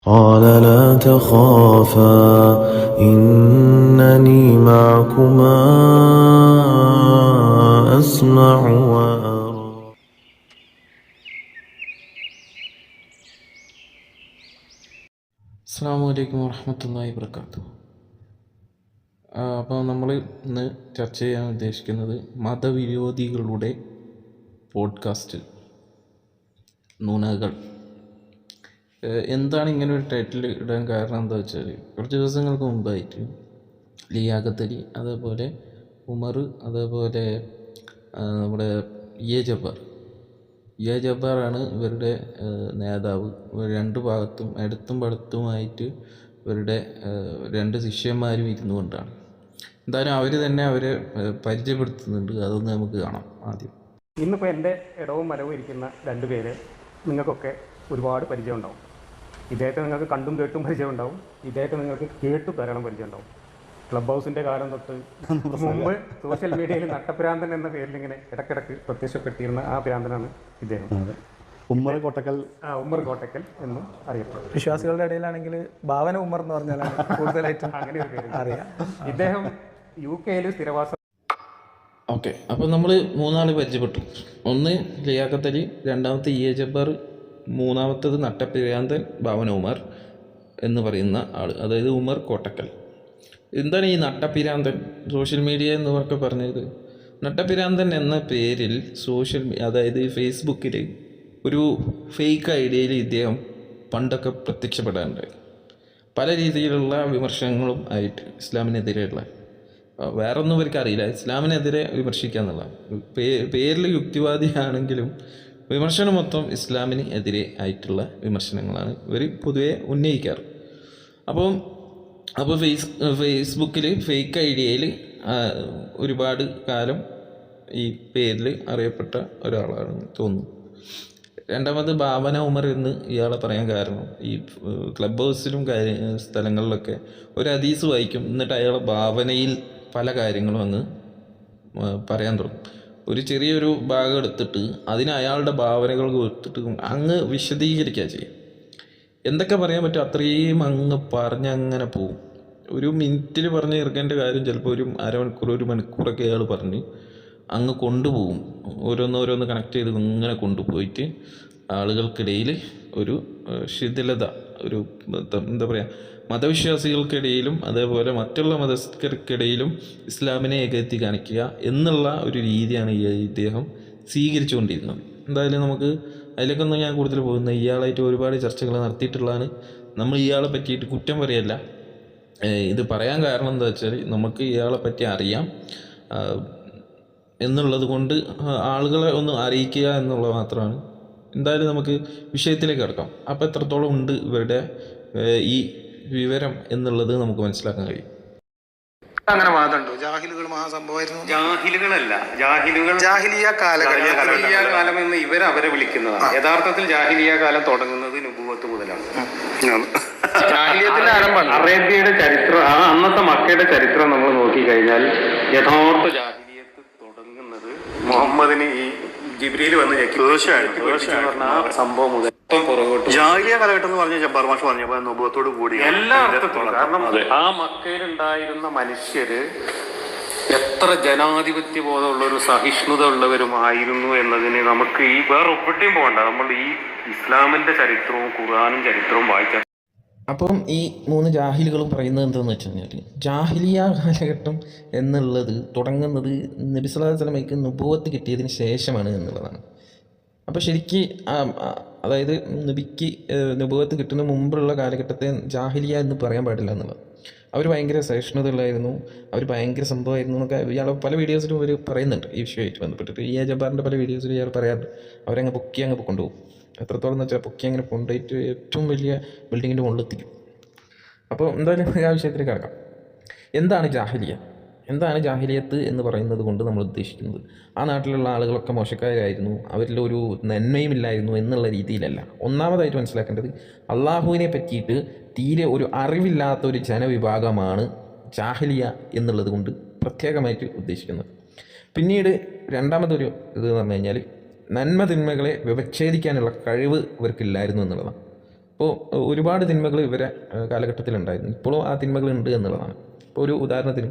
قال لا تخافا إنني معكما أسمع وأرى. അസ്സലാമു അലൈക്കും വറഹ്മത്തുള്ളാഹി വബറകാതുഹു. അപ്പോൾ നമ്മൾ ഇന്ന് ചർച്ച ചെയ്യാൻ ഉദ്ദേശിക്കുന്നത് മതവിരോധികളുടെ പോഡ്കാസ്റ്റ് നുണകൾ. എന്താണ് ഇങ്ങനെ ഒരു ടൈറ്റിൽ ഇടാൻ കാരണം എന്താ വെച്ചാൽ, കുറച്ച് ദിവസങ്ങൾക്ക് മുമ്പായിട്ട് ലിയാഖത്ത് അലി, അതേപോലെ ഉമർ, അതേപോലെ നമ്മുടെ എ ജബ്ബാറാണ് ഇവരുടെ നേതാവ്. രണ്ട് ഭാഗത്തും അടുത്തും പടുത്തുമായിട്ട് ഇവരുടെ രണ്ട് ശിഷ്യന്മാരും ഇരുന്നു കൊണ്ടാണ്. എന്തായാലും അവർ തന്നെ അവരെ പരിചയപ്പെടുത്തുന്നുണ്ട്. അതൊന്ന് നമുക്ക് കാണാം ആദ്യം. ഇന്നിപ്പോൾ എൻ്റെ ഇടവും മലവും ഇരിക്കുന്ന രണ്ടുപേര് നിങ്ങൾക്കൊക്കെ ഒരുപാട് പരിചയം ഉണ്ടാവും. ഇദ്ദേഹത്തെ നിങ്ങൾക്ക് കണ്ടും കേട്ടും പരിചയം ഉണ്ടാവും, ഇദ്ദേഹത്തെ നിങ്ങൾക്ക് കേട്ടു ധാരാളം പരിചയം ഉണ്ടാവും. ക്ലബ് ഹൗസിൻ്റെ കാലം തൊട്ട് മുമ്പ് സോഷ്യൽ മീഡിയയിൽ നട്ടപ്രാന്തൻ എന്ന പേരിൽ ഇങ്ങനെ ഇടയ്ക്കിടയ്ക്ക് പ്രത്യക്ഷപ്പെട്ടിരുന്ന ആ ഭ്രാന്തനാണ് ഇദ്ദേഹം. ഉമ്മർ കോട്ടക്കൽ എന്നും അറിയപ്പെടും. വിശ്വാസികളുടെ ഇടയിലാണെങ്കിൽ ഭാവന ഉമ്മർ എന്ന് പറഞ്ഞാലാണ് കൂടുതലായിട്ടും അങ്ങനെ ഒരു പേര് അറിയാം. ഇദ്ദേഹം UK സ്ഥിരവാസം. ഓക്കെ, അപ്പോൾ നമ്മൾ മൂന്നാൾ പരിചയപ്പെട്ടു. ഒന്ന് ലിയാഖത്ത് അലി, രണ്ടാമത്തെ എ ജബ്ബാർ, മൂന്നാമത്തത് നട്ടപ്പിരാന്തൻ ഭാവന ഉമർ എന്ന് പറയുന്ന ആൾ, അതായത് ഉമർ കോട്ടക്കൽ. എന്താണ് ഈ നട്ടപ്പിരാന്തൻ? സോഷ്യൽ മീഡിയ എന്നൊക്കെ പറഞ്ഞത്, നട്ടപ്പിരാന്തൻ എന്ന പേരിൽ അതായത് ഫേസ്ബുക്കിൽ ഒരു ഫേക്ക് ഐഡിയയിൽ ഇദ്ദേഹം പണ്ടൊക്കെ പ്രത്യക്ഷപ്പെടാറുണ്ടായി. പല രീതിയിലുള്ള വിമർശനങ്ങളും ആയിട്ട് ഇസ്ലാമിനെതിരെയുള്ള, വേറൊന്നും ഇവർക്ക് അറിയില്ല, ഇസ്ലാമിനെതിരെ വിമർശിക്കുക എന്നുള്ള പേരിൽ യുക്തിവാദിയാണെങ്കിലും വിമർശനം മൊത്തം ഇസ്ലാമിന് എതിരെ ആയിട്ടുള്ള വിമർശനങ്ങളാണ് ഇവർ പൊതുവെ ഉന്നയിക്കാറ്. അപ്പോൾ ഫേസ്ബുക്കിൽ ഫേക്ക് ഐഡിയയിൽ ഒരുപാട് കാലം ഈ പേരിൽ അറിയപ്പെട്ട ഒരാളാണെന്ന് തോന്നുന്നു. രണ്ടാമത് ഭാവന ഉമർ എന്ന് ഇയാളെ പറയാൻ കാരണം, ഈ ക്ലബ് ഹൗസിലും സ്ഥലങ്ങളിലൊക്കെ ഒരു ഹദീസ് വായിക്കും, എന്നിട്ട് അയാളെ ഭാവനയിൽ പല കാര്യങ്ങളും അങ്ങ് പറയാൻ തുടങ്ങും. ഒരു ചെറിയൊരു ഭാഗം എടുത്തിട്ട് അതിന് അയാളുടെ ഭാവനകൾ കൊടുത്തിട്ട് അങ്ങ് വിശദീകരിക്കുക ചെയ്യും. എന്തൊക്കെ പറയാൻ പറ്റും അത്രയും അങ്ങ് പറഞ്ഞങ്ങനെ പോവും. ഒരു മിനിറ്റിൽ പറഞ്ഞ് തീർക്കേണ്ട കാര്യം ചിലപ്പോൾ ഒരു അരമണിക്കൂർ, ഒരു മണിക്കൂറൊക്കെ അയാൾ പറഞ്ഞ് അങ്ങ് കൊണ്ടുപോകും. ഓരോന്നോരോന്ന് കണക്ട് ചെയ്ത് ഇങ്ങനെ കൊണ്ടുപോയിട്ട് ആളുകൾക്കിടയിൽ ഒരു ശിഥിലത, ഒരു എന്താ പറയുക, മതവിശ്വാസികൾക്കിടയിലും അതേപോലെ മറ്റുള്ള മതസ്ഥർക്കിടയിലും ഇസ്ലാമിനെ ഏകത്തി കാണിക്കുക എന്നുള്ള ഒരു രീതിയാണ് ഇദ്ദേഹം സ്വീകരിച്ചുകൊണ്ടിരുന്നത്. എന്തായാലും നമുക്ക് അതിലേക്കൊന്നും ഞാൻ കൂടുതൽ പോകുന്നത്, ഇയാളായിട്ട് ഒരുപാട് ചർച്ചകൾ നടത്തിയിട്ടുള്ളതാണ്. നമ്മൾ ഇയാളെ പറ്റിയിട്ട് കുറ്റം പറയല്ല. ഇത് പറയാൻ കാരണം എന്താ വെച്ചാൽ, നമുക്ക് ഇയാളെ പറ്റി അറിയാം എന്നുള്ളത് കൊണ്ട് ആളുകളെ ഒന്ന് അറിയിക്കുക എന്നുള്ളത് മാത്രമാണ്. എന്തായാലും നമുക്ക് വിഷയത്തിലേക്ക് കിടക്കാം. അപ്പോൾ എത്രത്തോളം ഉണ്ട് ഇവരുടെ ഈ വിവരം എന്നുള്ളത് നമുക്ക് മനസ്സിലാക്കാൻ കഴിയും. അങ്ങനെ വാദമുണ്ടോ? ജാഹിലുകൾ മഹാസംഭവമായിരുന്നു. ജാഹിലുകളല്ല, ജാഹിലിയ കാലം എന്ന് അവരെ വിളിക്കുന്നതാണ്. യഥാർത്ഥത്തിൽ ജാഹിലിയ കാലം തുടങ്ങുന്നത് നുബുവത്ത് മുതലാണ്. ജാഹിലിയത്തിന്റെ ആരംഭമാണ്. അറേബ്യയുടെ ചരിത്രം, അന്നത്തെ മക്കയുടെ ചരിത്രം നമ്മൾ നോക്കിക്കഴിഞ്ഞാൽ യഥാർത്ഥ ജാഹിലിയത്ത് തുടങ്ങുന്നത് മുഹമ്മദിന് ഈ ജിബ്രീൽ വന്ന് തീർച്ചയായും സംഭവം മുതൽ ജാഹിലിയ കാലഘട്ടം എന്ന് പറഞ്ഞ ജബ്ബാർ മാഷ് പറഞ്ഞപ്പോൾ നുബുവത്തോട് കൂടി എല്ലാ അർത്ഥത്തോളം. കാരണം ആ മക്കയിലുണ്ടായിരുന്ന മനുഷ്യര് എത്ര ജനാധിപത്യ ബോധമുള്ളൊരു സഹിഷ്ണുത ഉള്ളവരുമായിരുന്നു എന്നതിന് നമുക്ക് ഈ വേറെ എവിടെയും പോകണ്ട, നമ്മൾ ഈ ഇസ്ലാമിന്റെ ചരിത്രവും ഖുർആനും ചരിത്രവും വായിച്ച. അപ്പം ഈ മൂന്ന് ജാഹിലുകളും പറയുന്നത് എന്താണെന്ന് വെച്ച് കഴിഞ്ഞാൽ, ജാഹിലിയ കാലഘട്ടം എന്നുള്ളത് തുടങ്ങുന്നത് നബി സല്ലല്ലാഹു അലൈഹി വസല്ലമയ്ക്ക് നുബുവത്ത് കിട്ടിയതിന് ശേഷമാണ് എന്നുള്ളതാണ്. അപ്പോൾ ശരിക്ക് അതായത് നബിക്ക് നുബുവത്ത് കിട്ടുന്ന മുമ്പുള്ള കാലഘട്ടത്തെ ജാഹിലിയ എന്ന് പറയാൻ പാടില്ല എന്നുള്ളത്. അവർ ഭയങ്കര സഹിഷ്ണുതയുള്ളായിരുന്നു, അവർ ഭയങ്കര സംഭവമായിരുന്നു എന്നൊക്കെ ഇയാൾ പല വീഡിയോസിലും അവർ പറയുന്നുണ്ട്. ഈ വിഷയമായിട്ട് ബന്ധപ്പെട്ടിട്ട് എ ജബ്ബാറിൻ്റെ പല വീഡിയോസിലും ഇയാൾ പറയാറുണ്ട്. അവരങ്ങ് പൊക്കി അങ്ങ് കൊണ്ടുപോകും. എത്രത്തോളം എന്ന് വെച്ചാൽ പൊക്കി അങ്ങനെ കൊണ്ടുപോയിട്ട് ഏറ്റവും വലിയ ബിൽഡിങ്ങിൻ്റെ മുകളിലെത്തിക്കും. അപ്പോൾ എന്തായാലും ആ വിഷയത്തിലേക്ക് കിടക്കാം. എന്താണ് ജാഹിലിയ? എന്താണ് ജാഹിലിയത്ത് എന്ന് പറയുന്നത് കൊണ്ട് നമ്മൾ ഉദ്ദേശിക്കുന്നത്? ആ നാട്ടിലുള്ള ആളുകളൊക്കെ മോശക്കാരായിരുന്നു, അവരിലൊരു നന്മയും ഇല്ലായിരുന്നു എന്നുള്ള രീതിയിലല്ല. ഒന്നാമതായിട്ട് മനസ്സിലാക്കേണ്ടത്, അള്ളാഹുവിനെ പറ്റിയിട്ട് തീരെ ഒരു അറിവില്ലാത്ത ഒരു ജനവിഭാഗമാണ് ജാഹിലിയ എന്നുള്ളത് കൊണ്ട് പ്രത്യേകമായിട്ട് ഉദ്ദേശിക്കുന്നത്. പിന്നീട് രണ്ടാമതൊരു ഇതെന്ന് പറഞ്ഞു കഴിഞ്ഞാൽ, നന്മ തിന്മകളെ വ്യവച്ഛേദിക്കാനുള്ള കഴിവ് ഇവർക്കില്ലായിരുന്നു എന്നുള്ളതാണ്. അപ്പോൾ ഒരുപാട് തിന്മകൾ ഇവരെ കാലഘട്ടത്തിലുണ്ടായിരുന്നു. ഇപ്പോഴും ആ തിന്മകൾ ഉണ്ട് എന്നുള്ളതാണ്. ഇപ്പോൾ ഒരു ഉദാഹരണത്തിന്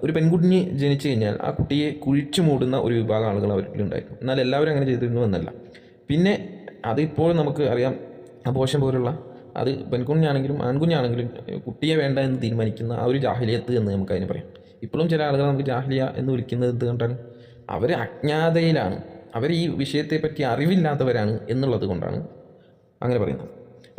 ഒരു പെൺകുഞ്ഞ് ജനിച്ചു കഴിഞ്ഞാൽ ആ കുട്ടിയെ കുഴിച്ചു മൂടുന്ന ഒരു വിഭാഗം ആളുകൾ അവരിലുണ്ടായിരുന്നു. എന്നാൽ എല്ലാവരും അങ്ങനെ ചെയ്തിരുന്നു എന്നല്ല. പിന്നെ അതിപ്പോൾ നമുക്ക് അറിയാം, അബോർഷൻ പോലുള്ള, അത് പെൺകുഞ്ഞാണെങ്കിലും ആൺകുഞ്ഞാണെങ്കിലും കുട്ടിയെ വേണ്ട എന്ന് തീരുമാനിക്കുന്ന ആ ഒരു ജാഹിലിയത്ത് എന്ന് നമുക്ക് അതിന് പറയാം. ഇപ്പോഴും ചില ആളുകൾ നമുക്ക് ജാഹിലിയ എന്ന് വിളിക്കുന്നത് എന്തുകൊണ്ടാണ്? അവർ അജ്ഞാതയിലാണ്, അവർ ഈ വിഷയത്തെപ്പറ്റി അറിവില്ലാത്തവരാണ് എന്നുള്ളത് കൊണ്ടാണ് അങ്ങനെ പറയുന്നത്.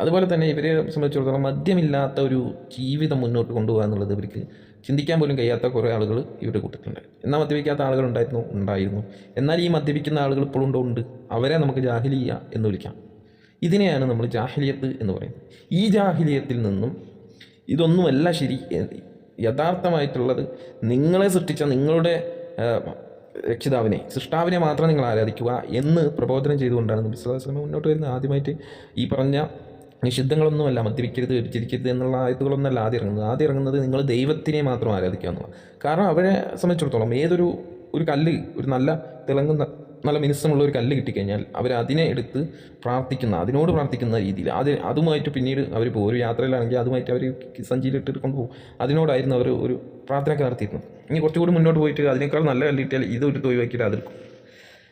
അതുപോലെ തന്നെ ഇവരെ സംബന്ധിച്ചിടത്തോളം മദ്യമില്ലാത്ത ഒരു ജീവിതം മുന്നോട്ട് കൊണ്ടുപോകുക എന്നുള്ളത് ഇവർക്ക് ചിന്തിക്കാൻ പോലും കഴിയാത്ത കുറേ ആളുകൾ ഇവരുടെ കൂട്ടത്തിലുണ്ടായിരുന്നു. എന്നാൽ മദ്യപിക്കാത്ത ആളുകൾ ഉണ്ടായിരുന്നു. എന്നാൽ ഈ മദ്യപിക്കുന്ന ആളുകൾ ഇപ്പോഴും ഉണ്ട്. അവരെ നമുക്ക് ജാഹിലിയ എന്ന് വിളിക്കാം. ഇതിനെയാണ് നമ്മൾ ജാഹിലിയത്ത് എന്ന് പറയുന്നത്. ഈ ജാഹിലിയത്തിൽ നിന്നും ഇതൊന്നുമല്ല ശരി, യഥാർത്ഥമായിട്ടുള്ളത് നിങ്ങളെ സൃഷ്ടിച്ച നിങ്ങളുടെ രക്ഷിതാവിനെ, സൃഷ്ടാവിനെ മാത്രം നിങ്ങൾ ആരാധിക്കുക എന്ന് പ്രബോധനം ചെയ്തുകൊണ്ടാണ് നബി സല്ലല്ലാഹു അലൈഹി വസല്ലം മുന്നോട്ട് വരുന്നത്. ആദ്യമായിട്ട് ഈ പറഞ്ഞ നിഷിദ്ധങ്ങളൊന്നുമല്ല, മദ്യപിക്കരുത്, വ്യഭിചരിക്കരുത് എന്നുള്ള ആയത്തുകളൊന്നല്ല ആദ്യം ഇറങ്ങുന്നത് നിങ്ങൾ ദൈവത്തിനെ മാത്രം ആരാധിക്കുക എന്നുള്ളത്. കാരണം അവരെ സംബന്ധിച്ചിടത്തോളം ഒരു കല്ല്, ഒരു നല്ല തിളങ്ങുന്ന നല്ല മിനുസമുള്ള ഒരു കല്ല് കിട്ടിക്കഴിഞ്ഞാൽ അവരതിനെ എടുത്ത് അതിനോട് പ്രാർത്ഥിക്കുന്ന രീതിയിൽ അതുമായിട്ട് പിന്നീട് അവർ പോകും. ഒരു യാത്രയിലാണെങ്കിൽ അതുമായിട്ട് അവർ സഞ്ചിയിലിട്ടിട്ട് കൊണ്ടുപോകും. അതിനോടായിരുന്നു അവർ ഒരു പ്രാർത്ഥനയൊക്കെ നടത്തിയിരുന്നത്. ഇനി കുറച്ചുകൂടി മുന്നോട്ട് പോയിട്ട് അതിനേക്കാൾ നല്ല കല്ല് കിട്ടിയാൽ ഇതൊരു ഒഴിവാക്കിയിട്ട് അതെടുക്കും.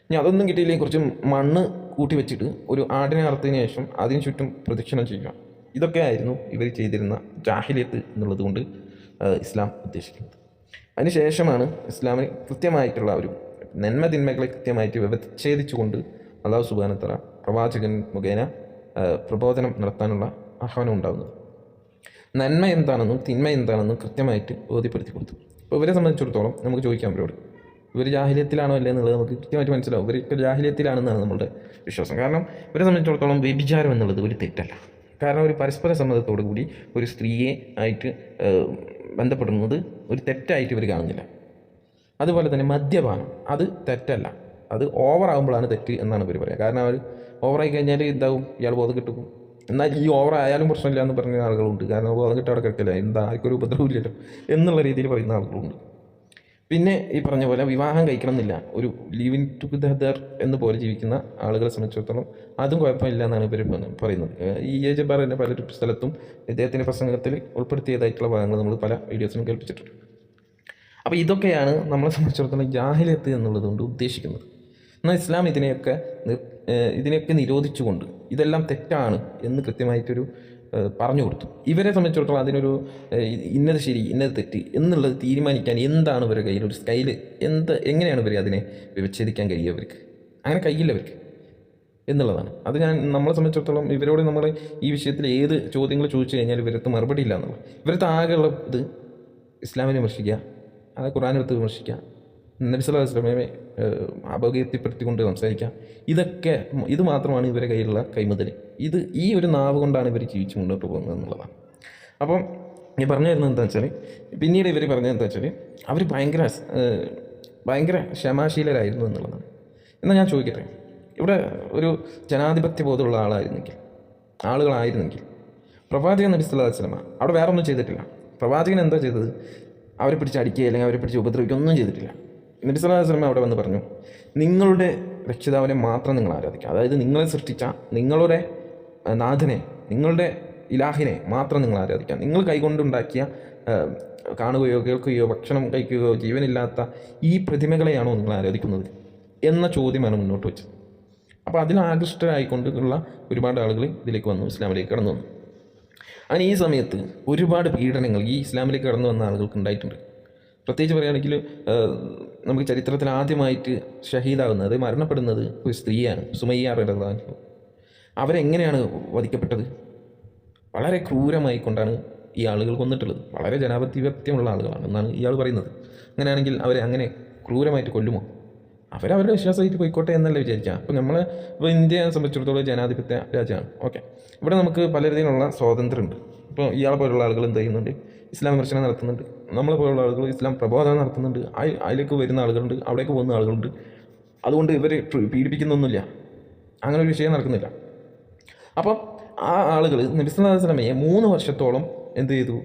ഇനി അതൊന്നും കിട്ടിയില്ലെങ്കിൽ കുറച്ച് മണ്ണ് കൂട്ടി വെച്ചിട്ട് ഒരു ആടിനെ അറുത്തതിന് ശേഷം അതിന് ചുറ്റും പ്രദക്ഷിണം ചെയ്യുക. ഇതൊക്കെ ആയിരുന്നു ഇവർ ചെയ്തിരുന്ന ജാഹിലിയത്ത് എന്നുള്ളത് കൊണ്ട് ഇസ്ലാം ഉദ്ദേശിക്കുന്നത്. അതിനുശേഷമാണ് ഇസ്ലാമിന് കൃത്യമായിട്ടുള്ള ഒരു നന്മ തിന്മകളെ കൃത്യമായിട്ട് വ്യവച്ഛേദിച്ചുകൊണ്ട് അല്ലാഹു സുബ്ഹാനഹു വ തആല പ്രവാചകൻ മുഖേന പ്രബോധനം നടത്താനുള്ള ആഹ്വാനം ഉണ്ടാകുന്നത്. നന്മ എന്താണെന്നും തിന്മ എന്താണെന്നും കൃത്യമായിട്ട് ബോധ്യപ്പെടുത്തി കൊടുത്തു. അപ്പോൾ ഇവരെ സംബന്ധിച്ചിടത്തോളം നമുക്ക് ചോദിക്കാം, അവരോട് ഇവർ ജാഹിലിയത്തിലാണോ അല്ലേ എന്നുള്ളത് നമുക്ക് കൃത്യമായിട്ട് മനസ്സിലാവും. ഇവർക്ക് ജാഹിലിയത്തിലാണെന്നാണ് നമ്മളുടെ വിശ്വാസം. കാരണം ഇവരെ സംബന്ധിച്ചിടത്തോളം വ്യഭിചാരം എന്നുള്ളത് ഒരു തെറ്റല്ല. കാരണം ഒരു പരസ്പര സമ്മതത്തോടു കൂടി ഒരു സ്ത്രീയെ ആയിട്ട് ബന്ധപ്പെടുന്നത് ഒരു തെറ്റായിട്ട് ഇവർ കാണുന്നില്ല. അതുപോലെ തന്നെ മദ്യപാനം അത് തെറ്റല്ല, അത് ഓവറാകുമ്പോഴാണ് തെറ്റ് എന്നാണ് ഇവർ പറയുക. കാരണം അവർ ഓവറായി കഴിഞ്ഞാൽ എന്താവും, ഇയാൾ ബോധം കിട്ടും. എന്നാൽ ഈ ഓവറായാലും പ്രശ്നമില്ല എന്ന് പറഞ്ഞ ആളുകളുണ്ട്. കാരണം ബോധം കിട്ടാൻ അവിടെ കിട്ടില്ല, ആർക്കും ഒരു ഉപദ്രവമില്ലല്ലോ എന്നുള്ള രീതിയിൽ പറയുന്ന ആളുകളുണ്ട്. പിന്നെ ഈ പറഞ്ഞ പോലെ വിവാഹം കഴിക്കണം എന്നില്ല, ഒരു ലിവിങ് ടുഗദർ എന്ന് പോലെ ജീവിക്കുന്ന ആളുകളെ സംബന്ധിച്ചിടത്തോളം അതും കുഴപ്പമില്ല എന്നാണ് ഇവർ പറയുന്നത്. ഈ ജബ്ബാർ തന്നെ പല സ്ഥലത്തും ഇദ്ദേഹത്തിൻ്റെ പ്രസംഗത്തിൽ ഉൾപ്പെടുത്തിയതായിട്ടുള്ള ഭാഗങ്ങൾ നമ്മൾ പല വീഡിയോസിലും കേൾപ്പിച്ചിട്ടുണ്ട്. അപ്പോൾ ഇതൊക്കെയാണ് നമ്മളെ സംബന്ധിച്ചിടത്തോളം ജാഹിലിയത്ത് എന്നുള്ളത് കൊണ്ട് ഉദ്ദേശിക്കുന്നത്. എന്നാൽ ഇസ്ലാം ഇതിനെയൊക്കെ നിരോധിച്ചുകൊണ്ട് ഇതെല്ലാം തെറ്റാണ് എന്ന് കൃത്യമായിട്ടൊരു പറഞ്ഞു കൊടുത്തു. ഇവരെ സംബന്ധിച്ചിടത്തോളം അതിനൊരു ഇന്നത് ശരി ഇന്നത് തെറ്റ് എന്നുള്ളത് തീരുമാനിക്കാൻ എന്താണ് ഇവരുടെ കയ്യിൽ ഒരു സ്കൈല്, എങ്ങനെയാണ് ഇവർ അതിനെ വിച്ഛേദിക്കാൻ കഴിയുക? അവർക്ക് അങ്ങനെ കഴിയില്ല അവർക്ക് എന്നുള്ളതാണ്. അത് നമ്മളെ സംബന്ധിച്ചിടത്തോളം ഇവരോട് നമ്മൾ ഈ വിഷയത്തിൽ ഏത് ചോദ്യങ്ങൾ ചോദിച്ചു കഴിഞ്ഞാൽ ഇവരത്ത് മറുപടി ഇല്ല എന്നുള്ളത്. ഇവരത്ത് ആകെയുള്ള ഇത് ഇസ്ലാമിനെ വിമർശിക്കുക, അത് ഖുർആനെടുത്ത് വിമർശിക്കുക, നബി സല്ലല്ലാഹു അലൈഹി വസല്ലമയെ അപകീർത്തിപ്പെടുത്തിക്കൊണ്ട് സംസാരിക്കുക, ഇത് മാത്രമാണ് ഇവരുടെ കയ്യിലുള്ള കൈമുതൽ. ഈ ഒരു നാവ് കൊണ്ടാണ് ഇവർ ജീവിച്ച് മുന്നോട്ട് പോകുന്നത് എന്നുള്ളതാണ്. അപ്പം ഞാൻ പറഞ്ഞു തരുന്നത് എന്താ വെച്ചാൽ, പിന്നീട് ഇവർ പറഞ്ഞത് എന്താ വെച്ചാൽ അവർ ഭയങ്കര ക്ഷമാശീലരായിരുന്നു എന്നുള്ളതാണ്. എന്നാൽ ഞാൻ ചോദിക്കട്ടെ, ഇവിടെ ഒരു ജനാധിപത്യ ബോധമുള്ള ആളുകളായിരുന്നെങ്കിൽ പ്രവാചകൻ നബി സല്ലല്ലാഹു അലൈഹി വസല്ലമ അവിടെ വേറെ ഒന്നും ചെയ്തിട്ടില്ല. പ്രവാചകൻ എന്താ ചെയ്തത്? അവരെ പിടിച്ച് അടിക്കുക അല്ലെങ്കിൽ അവരെ പിടിച്ച് ഉപദ്രവിക്കുക ഒന്നും ചെയ്തിട്ടില്ല. നബി സല്ലല്ലാഹു അലൈഹി വസല്ലം അവിടെ വന്ന് പറഞ്ഞു, നിങ്ങളുടെ രക്ഷിതാവിനെ മാത്രം നിങ്ങൾ ആരാധിക്കുക. അതായത് നിങ്ങളെ സൃഷ്ടിച്ച നിങ്ങളുടെ നാഥനെ, നിങ്ങളുടെ ഇലാഹിനെ മാത്രം നിങ്ങൾ ആരാധിക്കുക. നിങ്ങൾ കൈകൊണ്ടുണ്ടാക്കിയ കാണുകയോ കേൾക്കുകയോ ഭക്ഷണം കഴിക്കുകയോ ജീവനില്ലാത്ത ഈ പ്രതിമകളെയാണോ നിങ്ങൾ ആരാധിക്കുന്നത് എന്ന ചോദ്യമാണ് മുന്നോട്ട് വെച്ചത്. അപ്പോൾ അതിൽ ആകൃഷ്ടരായിക്കൊണ്ടുള്ള ഒരുപാട് ആളുകൾ ഇതിലേക്ക് വന്നു, ഇസ്ലാമിലേക്ക് കടന്നു വന്നു. അങ്ങനെ ഈ സമയത്ത് ഒരുപാട് പീഡനങ്ങൾ ഈ ഇസ്ലാമിലേക്ക് കടന്നു വന്ന ആളുകൾക്ക് ഉണ്ടായിട്ടുണ്ട്. പ്രത്യേകിച്ച് പറയുകയാണെങ്കിൽ നമുക്ക് ചരിത്രത്തിൽ ആദ്യമായിട്ട് ഷഹീദാകുന്നത്, മരണപ്പെടുന്നത് ഒരു സ്ത്രീയാണ്, സുമയ്യ റളിയല്ലാഹു അൻഹ. അവരെങ്ങനെയാണ് വധിക്കപ്പെട്ടത്? വളരെ ക്രൂരമായി കൊണ്ടാണ് ഈ ആളുകൾ കൊന്നിട്ടുള്ളത്. വളരെ ജനാധിപത്യമുള്ള ആളുകളാണ് എന്നാണ് ഇയാൾ പറയുന്നത്. അങ്ങനെയാണെങ്കിൽ അവരെ അങ്ങനെ ക്രൂരമായിട്ട് കൊല്ലുമോ? അവരവരുടെ വിശ്വാസമായിട്ട് പോയിക്കോട്ടെ എന്നല്ല വിചാരിക്കുക. അപ്പോൾ ഇപ്പോൾ ഇന്ത്യയെ സംബന്ധിച്ചിടത്തോളം ജനാധിപത്യ രാജ്യമാണ്. ഓക്കെ, ഇവിടെ നമുക്ക് പല രീതിയിലുള്ള സ്വാതന്ത്ര്യമുണ്ട്. ഇപ്പോൾ ഇയാളെ പോലുള്ള ആളുകൾ എന്ത് ചെയ്യുന്നുണ്ട്? ഇസ്ലാം വിമർശനം നടത്തുന്നുണ്ട്. നമ്മളെ പോലുള്ള ആളുകൾ ഇസ്ലാം പ്രബോധനം നടത്തുന്നുണ്ട്. അതിലേക്ക് വരുന്ന ആളുകളുണ്ട്, അവിടേക്ക് പോകുന്ന ആളുകളുണ്ട്. അതുകൊണ്ട് ഇവരെ പീഡിപ്പിക്കുന്നൊന്നുമില്ല, അങ്ങനെ ഒരു വിഷയം നടക്കുന്നില്ല. അപ്പം ആ ആളുകൾ നബി സല്ലല്ലാഹു അലൈഹി വസല്ലമയെ 3 വർഷത്തോളം എന്ത് ചെയ്തു?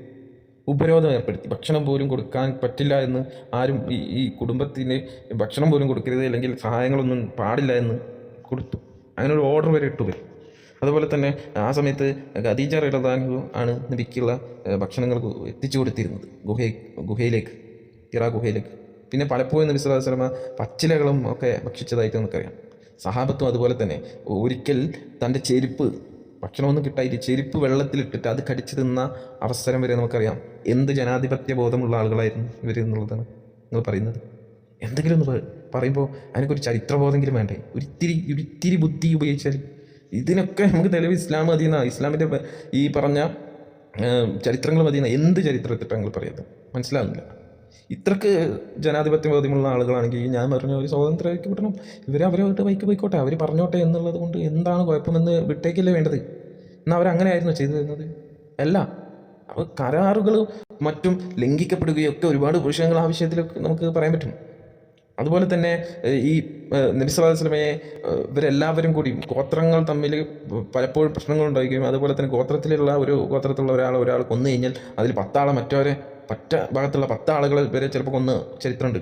ഉപരോധം ഏർപ്പെടുത്തി. ഭക്ഷണം പോലും കൊടുക്കാൻ പറ്റില്ല എന്ന്, ആരും ഈ കുടുംബത്തിന് ഭക്ഷണം പോലും കൊടുക്കരുത് അല്ലെങ്കിൽ സഹായങ്ങളൊന്നും പാടില്ല എന്ന് കൊടുത്തു. അങ്ങനെ ഒരു ഓർഡർ വരെ ഇട്ടു വരും. അതുപോലെ തന്നെ ആ സമയത്ത് ഖദീജ റളിയല്ലാഹു ആണ് നബിക്കുള്ള ഭക്ഷണങ്ങൾ എത്തിച്ചു കൊടുത്തിരുന്നത് ഗുഹയിലേക്ക്, ഹിറാ ഗുഹയിലേക്ക്. പിന്നെ പലപ്പോഴും നബി സ്വല്ലല്ലാഹു അലൈഹി വസല്ലമ പച്ചിലകളും ഒക്കെ ഭക്ഷിച്ചതായിട്ട് നമുക്കറിയാം. സഹാബത്തും അതുപോലെ തന്നെ ഒരിക്കൽ തൻ്റെ ചെരുപ്പ്, ഭക്ഷണമൊന്നും കിട്ടായിട്ട് ചെരുപ്പ് വെള്ളത്തിലിട്ടിട്ട് അത് കടിച്ചു തിന്ന അവസരം വരെ നമുക്കറിയാം. എന്ത് ജനാധിപത്യ ബോധമുള്ള ആളുകളായിരുന്നു ഇവർ എന്നുള്ളതാണ് നിങ്ങൾ പറയുന്നത്. എന്തെങ്കിലും ഒന്ന് പറയുമ്പോൾ അതിനൊരു ചരിത്രബോധമെങ്കിലും വേണ്ടേ? ഒരിത്തിരി ബുദ്ധി ഉപയോഗിച്ചാൽ ഇതിനൊക്കെ നമുക്ക് തെളിവ് ഇസ്ലാം മതിയെന്ന, ഇസ്ലാമിൻ്റെ ഈ പറഞ്ഞ ചരിത്രങ്ങൾ മതിയെന്ന. എന്ത് ചരിത്രത്തിട്ടാങ്ങൾ പറയുന്നത് മനസ്സിലാകുന്നില്ല. ഇത്രക്ക് ജനാധിപത്യ ബോധ്യമുള്ള ആളുകളാണെങ്കിൽ ഞാൻ പറഞ്ഞ ഒരു സ്വാതന്ത്ര്യമാക്കി വിടണം, ഇവർ അവരോട്ട് ബൈക്ക് പോയിക്കോട്ടെ, അവർ പറഞ്ഞോട്ടെ എന്നുള്ളത് കൊണ്ട് എന്താണ് കുഴപ്പമെന്ന് വിട്ടേക്കല്ലേ വേണ്ടത്. എന്നാൽ അവരങ്ങനെ ആയിരുന്നു ചെയ്തു തരുന്നത്? അല്ല. അപ്പോൾ കരാറുകൾ മറ്റും ലംഘിക്കപ്പെടുകയൊക്കെ ഒരുപാട് വിഷയങ്ങൾ ആ വിഷയത്തിലൊക്കെ നമുക്ക് പറയാൻ പറ്റും. അതുപോലെ തന്നെ ഈ നബി സല്ലല്ലാഹു അലൈഹി വസല്ലമയെ ഇവരെല്ലാവരും കൂടി ഗോത്രങ്ങൾ തമ്മിൽ പലപ്പോഴും പ്രശ്നങ്ങൾ ഉണ്ടായിരിക്കും. അതുപോലെ തന്നെ ഗോത്രത്തിലുള്ള ഒരാൾ കൊന്നു കഴിഞ്ഞാൽ അതിൽ 10 ആളെ മറ്റവരെ ഭാഗത്തുള്ള 10 ആളുകൾ വരെ ചിലപ്പോൾ കൊന്ന് ചരിത്രമുണ്ട്.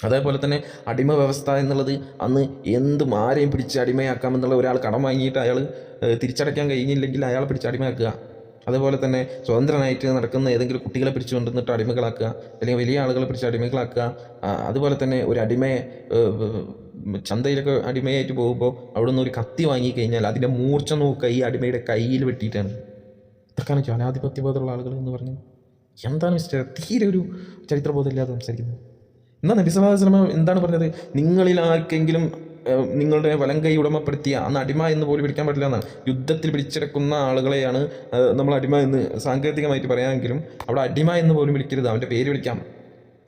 അതേപോലെ തന്നെ അടിമ വ്യവസ്ഥ എന്നുള്ളത് അന്ന് എന്തും ആരെയും പിടിച്ച് അടിമയാക്കാമെന്നുള്ള ഒരാൾ കടം വാങ്ങിയിട്ട് അയാൾ തിരിച്ചടയ്ക്കാൻ കഴിഞ്ഞില്ലെങ്കിൽ അയാളെ പിടിച്ച് അടിമയാക്കുക. അതുപോലെ തന്നെ സ്വതന്ത്രനായിട്ട് നടക്കുന്ന ഏതെങ്കിലും കുട്ടികളെ പിടിച്ചു കൊണ്ടുവന്നിട്ട് അടിമകളാക്കുക, അല്ലെങ്കിൽ വലിയ ആളുകളെ പിടിച്ച് അടിമകളാക്കുക. അതുപോലെ തന്നെ ഒരു അടിമയെ ചന്തയിലൊക്കെ അടിമയായിട്ട് പോകുമ്പോൾ അവിടെ നിന്ന് ഒരു കത്തി വാങ്ങിക്കഴിഞ്ഞാൽ അതിൻ്റെ മൂർച്ച നോക്കുക ഈ അടിമയുടെ കയ്യിൽ വെട്ടിയിട്ടാണ്. ഇത്രക്കാണ് ജനാധിപത്യ ബോധമുള്ള ആളുകൾ എന്ന് പറഞ്ഞു. എന്താണ് മിസ്റ്റർ തീരെ ഒരു ചരിത്രബോധം ഇല്ലാതെ സംസാരിക്കുന്നത്? എന്നാൽ നബി സല്ലല്ലാഹു അലൈഹി വസല്ലം എന്താണ് പറഞ്ഞത്? നിങ്ങളിൽ ആർക്കെങ്കിലും നിങ്ങളുടെ വലം കൈ ഉടമപ്പെടുത്തിയ അന്ന് അടിമ എന്ന് പോലും പിടിക്കാൻ പറ്റില്ല എന്നാണ്. യുദ്ധത്തിൽ പിടിച്ചെടുക്കുന്ന ആളുകളെയാണ് നമ്മൾ അടിമ എന്ന് സാങ്കേതികമായിട്ട് പറയാമെങ്കിലും അവിടെ അടിമ എന്ന് പോലും വിളിക്കരുത്, അവൻ്റെ പേര് വിളിക്കാം.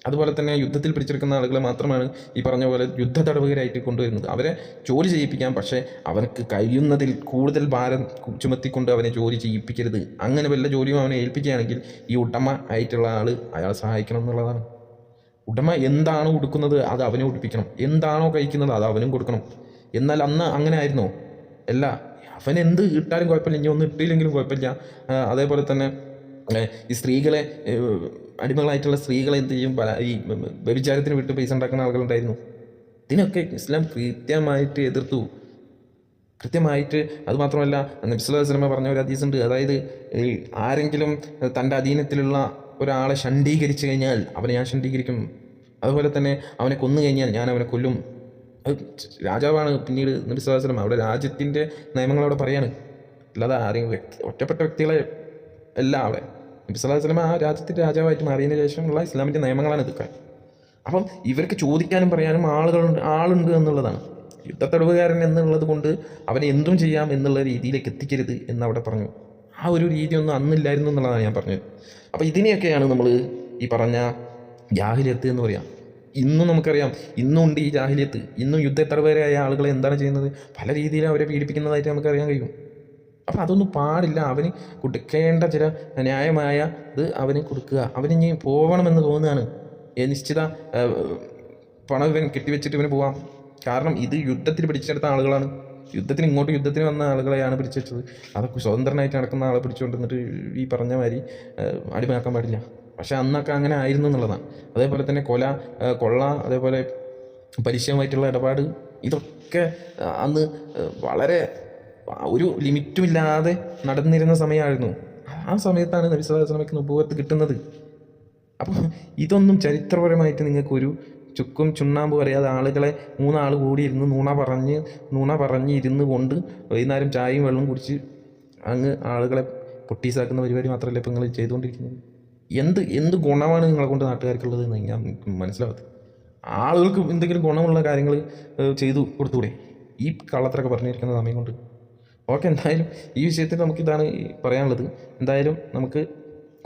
അതുപോലെ തന്നെ യുദ്ധത്തിൽ പിടിച്ചെടുക്കുന്ന ആളുകളെ മാത്രമാണ് ഈ പറഞ്ഞ പോലെ യുദ്ധ തടവുകാരായിട്ട് കൊണ്ടുവരുന്നത്. അവരെ ജോലി ചെയ്യിപ്പിക്കാം, പക്ഷേ അവനക്ക് കഴിയുന്നതിൽ കൂടുതൽ ഭാരം ചുമത്തിക്കൊണ്ട് അവനെ ജോലി ചെയ്യിപ്പിക്കരുത്. അങ്ങനെ വല്ല ജോലിയും അവനെ ഏൽപ്പിക്കുകയാണെങ്കിൽ ഈ ഉടമ ആയിട്ടുള്ള അയാൾ സഹായിക്കണം എന്നുള്ളതാണ്. ഉടമ എന്താണോ ഉടുക്കുന്നത് അത് അവനെ ഉടുപ്പിക്കണം, എന്താണോ കഴിക്കുന്നത് അത് അവനും കൊടുക്കണം. എന്നാൽ അന്ന് അങ്ങനെ ആയിരുന്നോ? അല്ല. അവൻ എന്ത് ഇട്ടാലും കുഴപ്പമില്ല, ഇനി ഒന്നും ഇട്ടില്ലെങ്കിലും കുഴപ്പമില്ല. അതേപോലെ തന്നെ ഈ സ്ത്രീകളെ, അടിമകളായിട്ടുള്ള സ്ത്രീകളെ എന്ത് ചെയ്യും? ഈ വ്യഭിചാരത്തിന് വിട്ട് പൈസ ഉണ്ടാക്കുന്ന ആളുകളുണ്ടായിരുന്നു. ഇതിനൊക്കെ ഇസ്ലാം കൃത്യമായിട്ട് എതിർത്തു. കൃത്യമായിട്ട്. അതുമാത്രമല്ല, നബി സല്ലല്ലാഹു അലൈഹി വസല്ലം പറഞ്ഞ ഒരു ഹദീസ് ഉണ്ട്. അതായത് ആരെങ്കിലും തൻ്റെ അധീനത്തിലുള്ള ഒരാളെ ഷണ്ഡീകരിച്ചു കഴിഞ്ഞാൽ അവനെ ഞാൻ ഷണ്ഡീകരിക്കും. അതുപോലെ തന്നെ അവനെ കൊന്നു കഴിഞ്ഞാൽ ഞാൻ അവനെ കൊല്ലും. അത് രാജാവാണ് പിന്നീട് നബി സല്ലല്ലാഹു അലൈഹി വസല്ലം അവിടെ രാജ്യത്തിൻ്റെ നിയമങ്ങൾ അവിടെ പറയാണ്. അല്ലാതെ ആരെങ്കിലും ഒറ്റപ്പെട്ട വ്യക്തികളെ അല്ല. അവിടെ നബി സല്ലല്ലാഹു അലൈഹി വസല്ലം ആ രാജ്യത്തിൻ്റെ രാജാവായിട്ട് മാറിയതിന് ശേഷമുള്ള ഇസ്ലാമിൻ്റെ നിയമങ്ങളാണ് ഇതൊക്കെ. അപ്പം ഇവർക്ക് ചോദിക്കാനും പറയാനും ആളുണ്ട് എന്നുള്ളതാണ്. യുദ്ധത്തടവുകാരൻ എന്നുള്ളത് കൊണ്ട് അവനെ എന്തും ചെയ്യാം എന്നുള്ള രീതിയിലേക്ക് എത്തിക്കരുത് എന്നവിടെ പറഞ്ഞു. ആ ഒരു രീതിയൊന്നും അന്നില്ലായിരുന്നു എന്നുള്ളതാണ് ഞാൻ പറഞ്ഞത്. അപ്പോൾ ഇതിനെയൊക്കെയാണ് നമ്മൾ ഈ പറഞ്ഞ ജാഹിലിയത്ത് എന്ന് പറയാം. ഇന്നും നമുക്കറിയാം, ഇന്നും ഉണ്ട് ഈ ജാഹിലിയത്ത്. ഇന്നും യുദ്ധത്തടവുകാരായ ആളുകളെ എന്താണ് ചെയ്യുന്നത്? പല രീതിയിൽ അവരെ പീഡിപ്പിക്കുന്നതായിട്ട് നമുക്കറിയാൻ കഴിയും. അപ്പോൾ അതൊന്നും പാടില്ല. അവന് കൊടുക്കേണ്ട ചില ന്യായമായ ഇത് അവന് കൊടുക്കുക. അവനിനി പോകണമെന്ന് തോന്നുകയാണ്, നിശ്ചിത പണം ഇവൻ കെട്ടിവെച്ചിട്ട് ഇവന് പോവാം. കാരണം ഇത് യുദ്ധത്തിൽ പിടിച്ചെടുത്ത ആളുകളാണ്. യുദ്ധത്തിന് വന്ന ആളുകളെയാണ് പിടിച്ചു വെച്ചത്. അതൊക്കെ സ്വതന്ത്രനായിട്ട് നടക്കുന്ന ആളെ പിടിച്ചുകൊണ്ടിരുന്നിട്ട് ഈ പറഞ്ഞ മാതിരി അടിമയാക്കാൻ പാടില്ല. പക്ഷെ അന്നൊക്കെ അങ്ങനെ ആയിരുന്നു എന്നുള്ളതാണ്. അതേപോലെ തന്നെ കൊള്ള, അതേപോലെ പലിശയുമായിട്ടുള്ള ഇടപാട്, ഇതൊക്കെ അന്ന് വളരെ ഒരു ലിമിറ്റുമില്ലാതെ നടന്നിരുന്ന സമയമായിരുന്നു. ആ സമയത്താണ് നബി സല്ലല്ലാഹു അലൈഹി വസല്ലമയ്ക്ക് നുബുവത്ത് കിട്ടുന്നത്. അപ്പം ഇതൊന്നും ചരിത്രപരമായിട്ട് നിങ്ങൾക്കൊരു ചുക്കും ചുണ്ണാമ്പ് പറയാതെ ആളുകളെ 3 ആൾ കൂടി ഇരുന്ന് നുണ പറഞ്ഞ് ഇരുന്ന് കൊണ്ട് വൈകുന്നേരം ചായയും വെള്ളവും കുടിച്ച് അങ്ങ് ആളുകളെ പൊട്ടീസാക്കുന്ന പരിപാടി മാത്രമല്ല ഇപ്പം നിങ്ങൾ ചെയ്തുകൊണ്ടിരിക്കുന്നത്. എന്ത് ഗുണമാണ് നിങ്ങളെ കൊണ്ട് നാട്ടുകാർക്കുള്ളത് എന്ന് ഞാൻ മനസ്സിലാവാത്തത്. ആളുകൾക്ക് എന്തെങ്കിലും ഗുണമുള്ള കാര്യങ്ങൾ ചെയ്തു കൊടുത്തൂടെ ഈ കള്ളത്തരൊക്കെ പറഞ്ഞിരിക്കുന്ന സമയം കൊണ്ട്? ഓക്കെ, എന്തായാലും ഈ വിഷയത്തിൽ നമുക്കിതാണ് പറയാനുള്ളത്. എന്തായാലും നമുക്ക്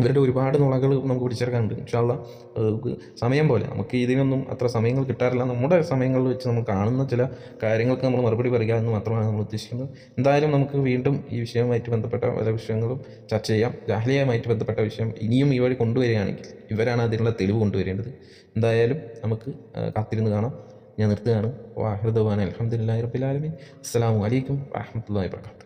ഇവരുടെ ഒരുപാട് നുണകൾ നമുക്ക് പിടിച്ചെടുക്കാനുണ്ട്. ഇൻഷാ അല്ലാഹ് സമയം പോലെ നമുക്ക് ഇതിനൊന്നും അത്ര സമയങ്ങൾ കിട്ടാറില്ല. നമ്മുടെ സമയങ്ങളിൽ വെച്ച് നമ്മൾ കാണുന്ന ചില കാര്യങ്ങൾക്ക് നമ്മൾ മറുപടി പറയുക എന്ന് മാത്രമാണ് നമ്മൾ ഉദ്ദേശിക്കുന്നത്. എന്തായാലും നമുക്ക് വീണ്ടും ഈ വിഷയവുമായിട്ട് ബന്ധപ്പെട്ട പല വിഷയങ്ങളും ചർച്ച ചെയ്യാം. ജാഹിലിയയുമായിട്ട് ബന്ധപ്പെട്ട വിഷയം ഇനിയും ഈ വഴി കൊണ്ടുവരികയാണെങ്കിൽ ഇവരാണ് അതിനുള്ള തെളിവ് കൊണ്ടുവരേണ്ടത്. എന്തായാലും നമുക്ക് കാത്തിരുന്ന് കാണാം. ഞാൻ നിർത്തുകയാണ്. വാഹിർ ദവാന അൽഹംദുലില്ലാഹി റബ്ബിൽ ആലമീൻ. അസ്സലാമു അലൈക്കും വറഹ്മത്തുള്ളാഹി വബറകാതുഹു.